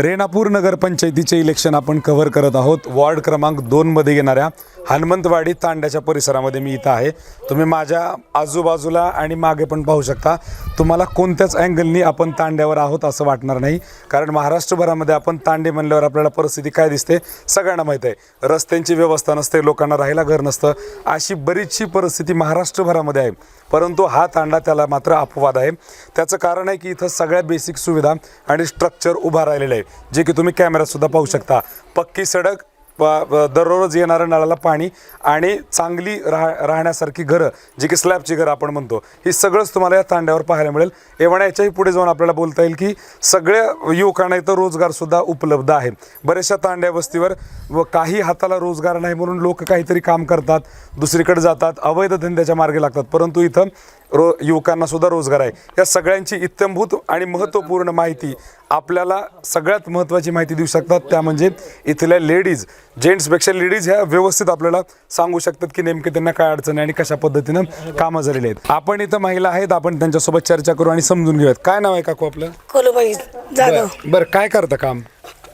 Renapur नगरपंचायतीचे election आपण cover करत आहोत। वॉर्ड क्रमांक 2 मध्ये येणाऱ्या हनुमंतवाडी तांड्याच्या परिसरामध्ये मी इथं आहे। तुम्ही माझ्या आजूबाजूला आणि मागे पण पाहू शकता। तुम्हाला कोणत्याच अँगलनी आपण तांड्यावर आहोत असं वाटणार नाही, कारण महाराष्ट्रभरामध्ये आपण तांडे म्हणल्यावर आपल्याला परिस्थिती काय दिसते सगळ्यांना माहिती आहे। रस्त्यांची व्यवस्था नसते, लोकांना राहायला घर नसतं, अशी बरीचशी परिस्थिती महाराष्ट्रभरामध्ये आहे। परंतु हा तांडा त्याला मात्र अपवाद आहे। त्याचं कारण आहे की इथं सगळ्या बेसिक सुविधा आणि स्ट्रक्चर उभा राहिलेलं आहे, जे की तुम्ही कॅमेऱ्यात सुद्धा पाहू शकता। पक्की सडक, दररोज येणारं नळाला पाणी आणि चांगली राहण्यासारखी घरं, जी की स्लॅबची घरं आपण म्हणतो, ही सगळंच तुम्हाला या तांड्यावर पाहायला मिळेल। एवढ्या याच्याही पुढे जाऊन आपल्याला बोलता येईल की सगळ्या युवकांना इथं रोजगारसुद्धा उपलब्ध आहे। बऱ्याचशा तांड्या वस्तीवर काही हाताला रोजगार नाही म्हणून लोक काहीतरी काम करतात, दुसरीकडे जातात, अवैध धंद्याच्या मार्गे लागतात, परंतु इथं युवकांना सुद्धा रोजगार आहे। या सगळ्यांची इत्थंभूत आणि महत्त्वपूर्ण माहिती आपल्याला सगळ्यात महत्त्वाची माहिती देऊ शकतात त्या म्हणजे इथल्या लेडीज। जेंट्सपेक्षा लेडीज ह्या व्यवस्थित आपल्याला सांगू शकतात की नेमके त्यांना काय अडचण आहे आणि कशा पद्धतीनं कामं झालेली आहेत। आपण इथं महिला आहेत, आपण त्यांच्यासोबत चर्चा करू आणि समजून घेऊयात। काय नाव आहे काकू आपलं? कोलूबाई जाधव। बरं, काय करतं काम?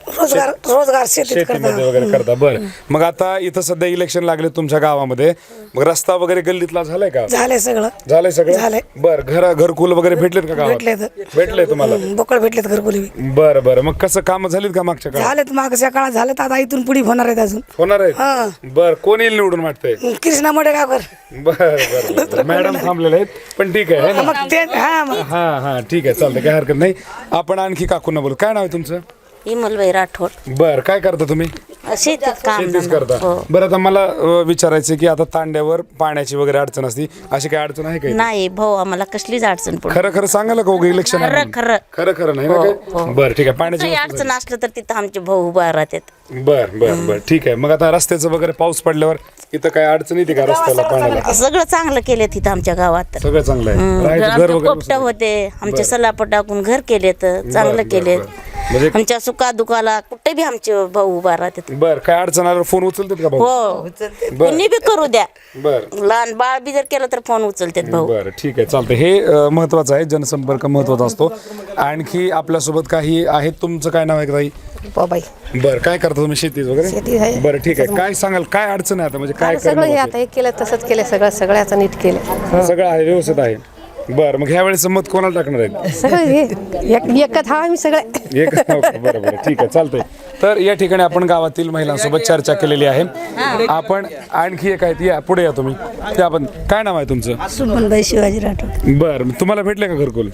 रोजगार शेतीमध्ये वगैरे करता। बरं, मग आता इथं सध्या इलेक्शन लागले तुमच्या गावामध्ये, मग रस्ता वगैरे गल्लीतला झालाय का? झालंय सगळं, झालंय सगळं झालंय। बरं, घरकुल वगैरे भेटलेत का गावात? भेटले तुम्हाला? बोकळ भेटलेत घरकुली। बरं बरं, मग कसं काम झालीत का मागच्या काळात? झालेत, मागच्या काळात झालेत, आता इथून पुढे होणार आहेत अजून। होणार आहे? बरं, कोण येईल निवडून वाटतंय? कृष्णा मडेगावकर। बरं बरं, मॅडम थांबलेले आहेत, पण ठीक आहे ना? मग ते हा ठीक आहे, चालतंय, काय हरकत नाही। आपण आणखी काकूंना बोलू। काय नाव आहे तुमचं? इमलबाई राठोड। बरं, काय करता तुम्ही? शेतीच काम शेतीच करता। बरं, आता मला विचारायचं की आता तांड्यावर पाण्याची वगैरे अडचण असते, अशी काय अडचण आहे का? नाही भाऊ, आम्हाला कसलीच अडचण पडत। खरं खरं सांगायला का इलेक्शन? खरं नाही ना काय? बरं ठीक आहे, पाण्याची अडचण असलं तर तिथं आमचे भाऊ उभा राहतात। बरं ठीक आहे। मग आता रस्त्याचं वगैरे पाऊस पडल्यावर इथं काय अडचण येते का रस्त्याला, पाण्याला? सगळं चांगलं केलं तिथं आमच्या गावात। सगळं चांगलं आहे, राहायचं घर वगैरे पोपटा होते, आमच्या सलाप टाकून घर केले तर चांगलं केले। म्हणजे आमच्या सुखा दुखाला कुठे बी आमचे भाऊ उभा राहतात। बरं, काय अडचण आल्यावर फोन उचलतात का भाऊ? हो, कुणी बी करू द्या, बरं, लहान बाळ बी जर केलं तर फोन उचलतात भाऊ। बरं ठीक आहे, चालतंय। हे महत्वाचं आहे, जनसंपर्क महत्वाचा असतो। आणखी आपल्यासोबत काही आहेत, तुमचं काय नाव आहे ताई? बाबाई। बरं, काय करता तुम्ही? शेती वगैरे? शेती आहे। बरं ठीक आहे, काय सांगाल, काय अडचण आहे आता, म्हणजे काय सगळं हे आता हे केलं तसंच केलं, सगळ्याचं नीट केलं, सगळं आहे, व्यवस्थित आहे? बरं, मग ह्या वेळेस मत कोणाला टाकणार आहेत? सगळं हे एकच हा आम्ही सगळे एक बरं ठीक आहे, चालतंय। तर या ठिकाणी आपण गावातील महिलांसोबत चर्चा केलेली आहे। आपण आणखी एक आहेत, या पुढे या तुम्ही। ते आपण, काय नाव आहे तुमचं? सुमनबाई शिवाजी राठोड। बरं, तुम्हाला भेटले का घरकुल?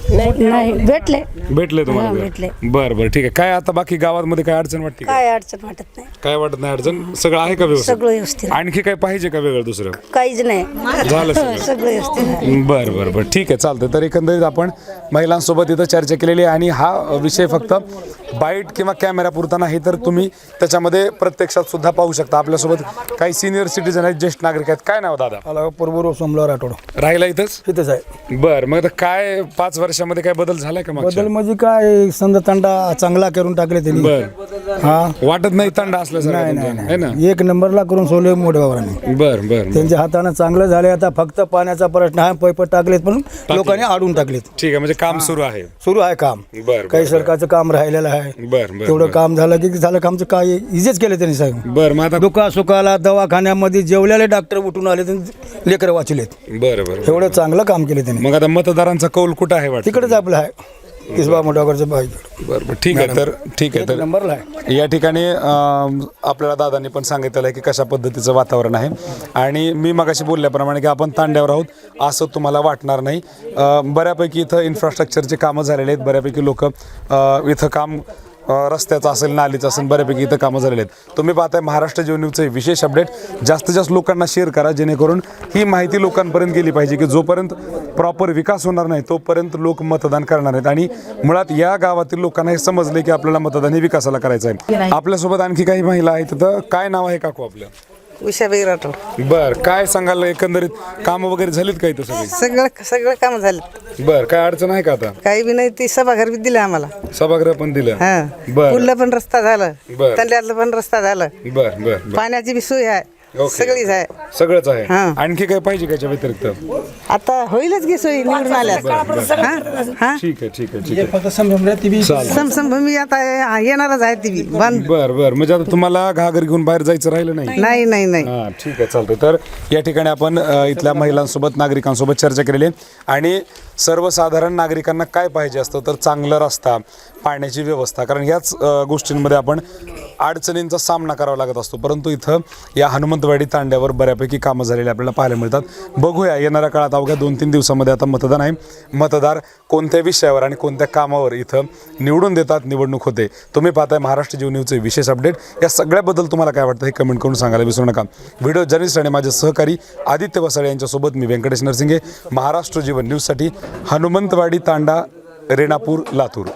नाही भेटले तुम्हाला? भेटले। बरं ठीक आहे। काय आता बाकी गावामध्ये काय अडचण वाटते? काय अडचण वाटत नाही, काय वाटत नाही अडचण? सगळं आहे का व्यवस्थित? सगळं व्यवस्थित। आणखी काय पाहिजे का वेगळं दुसरं? काहीच नाही, झालं सगळं व्यवस्थित। बरं ठीक आहे, चालतंय। तर एकंदरीत आपण महिलांसोबत इथं चर्चा केलेली आहे आणि हा विषय फक्त बाईट किंवा कॅमेरा पुरता नाही, तर तुम्ही त्याच्यामध्ये प्रत्यक्षात सुद्धा पाहू शकता। आपल्यासोबत काही सिनियर सिटीजन आहेत, ज्येष्ठ नागरिक आहेत। काय नाव दादा? मला पूर्व सोमला राठोड। राहिला इथंच? इथंच आहे। बरं, मग आता काय 5 वर्षामध्ये काय बदल झालाय का? बदल म्हणजे काय, समजा तांडा चांगला करून टाकले त्यांनी। बरं, हा, वाटत नाही तांडा असल्यासारखं आहे ना? एक नंबरला करून सोडले मोठेगावरांनी। बरं त्यांच्या हाताने चांगलं झाले। आता फक्त पाण्याचा प्रश्न आहे, पैप टाकलेत पण लोकांनी आडून टाकलेत। ठीक आहे, म्हणजे काम सुरू आहे? सुरू आहे काम। काही सरकारचं काम राहिलेलं आहे, बरं तेवढं काम झालं की झालं कामचं काय इजेच केलं त्यांनी साहेब। बरं, मग आता दुखा सुखाला दवाखान्यामध्ये जेवलेले डॉक्टर उठून आले, त्यांनी लेकरं वाचलेत। बरं एवढं चांगलं काम केलं त्यांनी। मग आता मतदारांचा कौल कुठं आहे वाटतं? तिकडेच आपलं आहे, किसबा मोठागडचं बाई। बरं ठीक आहे, तर ठीक आहे। तर नंबरला आहे या ठिकाणी आपल्याला दादांनी पण सांगितलेलं आहे की कशा पद्धतीचं वातावरण आहे। आणि मी मगाशी बोलल्याप्रमाणे की आपण तांड्यावर आहोत असं तुम्हाला वाटणार नाही। बऱ्यापैकी इथं इन्फ्रास्ट्रक्चरचे कामं झालेले आहेत, बऱ्यापैकी लोक इथं काम रस्त्याचं असेल, नालीचं असेल, बऱ्यापैकी इथं कामं झालेले आहेत। तुम्ही पाहताय महाराष्ट्र जीवन न्यूजचे विशेष अपडेट। जास्तीत जास्त लोकांना शेअर करा, जेणेकरून ही माहिती लोकांपर्यंत गेली पाहिजे की जोपर्यंत प्रॉपर विकास होणार नाही तोपर्यंत लोक मतदान करणार आहेत। आणि मुळात या गावातील लोकांना हे समजले की आपल्याला मतदान हे विकासाला करायचं आहे। आपल्यासोबत आणखी काही महिला आहेत, तर काय नाव आहे काकू आपलं? उषाबाई राठोड। बरं, काय सांगाल, एकंदरीत कामं वगैरे झालीत का इथं सगळी? सगळं काम झालं। बरं, काय अडचण आहे का आता? काही बी नाही, ती सभागृह बी दिलं आम्हाला, सभागृह पण दिलं? हा, बरं पुलला पण रस्ता झाला, बरं. तंड्यातलं पण रस्ता झालं, बरं पाण्याची बी सोय आहे, ओके. सगळीच आहे सगळंच आहे हां. आणखी काय पाहिजे का याच्या व्यतिरिक्त? आता होईलच की सोयी निवडून आल्यास हा हा ठीक आहे ठीक आहे ठीक आहे फक्त संभ्रम ती बी चालेल. समसंभूमी आता येणारच आहे ती बी बंद बर बर म्हणजे आता तुम्हाला घागर घेऊन बाहेर जायचं राहिलं नाही? नाही नाही नाही हां ठीक आहे चालतंय. तर या ठिकाणी आपण इथल्या महिलांसोबत नागरिकांसोबत चर्चा केलेली आहे. आणि सर्वसाधारण नागरिकांना काय पाहिजे असतं तर चांगला रस्ता, पाण्याची व्यवस्था, कारण ह्याच गोष्टींमध्ये आपण अडचणींचा सामना करावा लागत असतो. परंतु इथं या हनुमंतवाडी तांड्यावर बऱ्यापैकी कामं झालेली आपल्याला पाहायला मिळतात. बघूया येणाऱ्या काळात अवघ्या 2-3 दिवसामध्ये आता मतदान आहे. मतदार कोणत्या विषयावर आणि कोणत्या कामावर इथं निवडून देतात, निवडणूक होते. तुम्ही पाहताय महाराष्ट्र जीवन न्यूजचे विशेष अपडेट. या सगळ्याबद्दल तुम्हाला काय वाटतं हे कमेंट करून सांगायला विसरू नका. व्हिडिओ जर्नलिस्ट आणि माझे सहकारी आदित्य वसाळे यांच्यासोबत मी व्यंकटेश नरसिंगे, महाराष्ट्र जीवन न्यूजसाठी हनुमंतवाडी तांडा, रेणापूर, लातूर.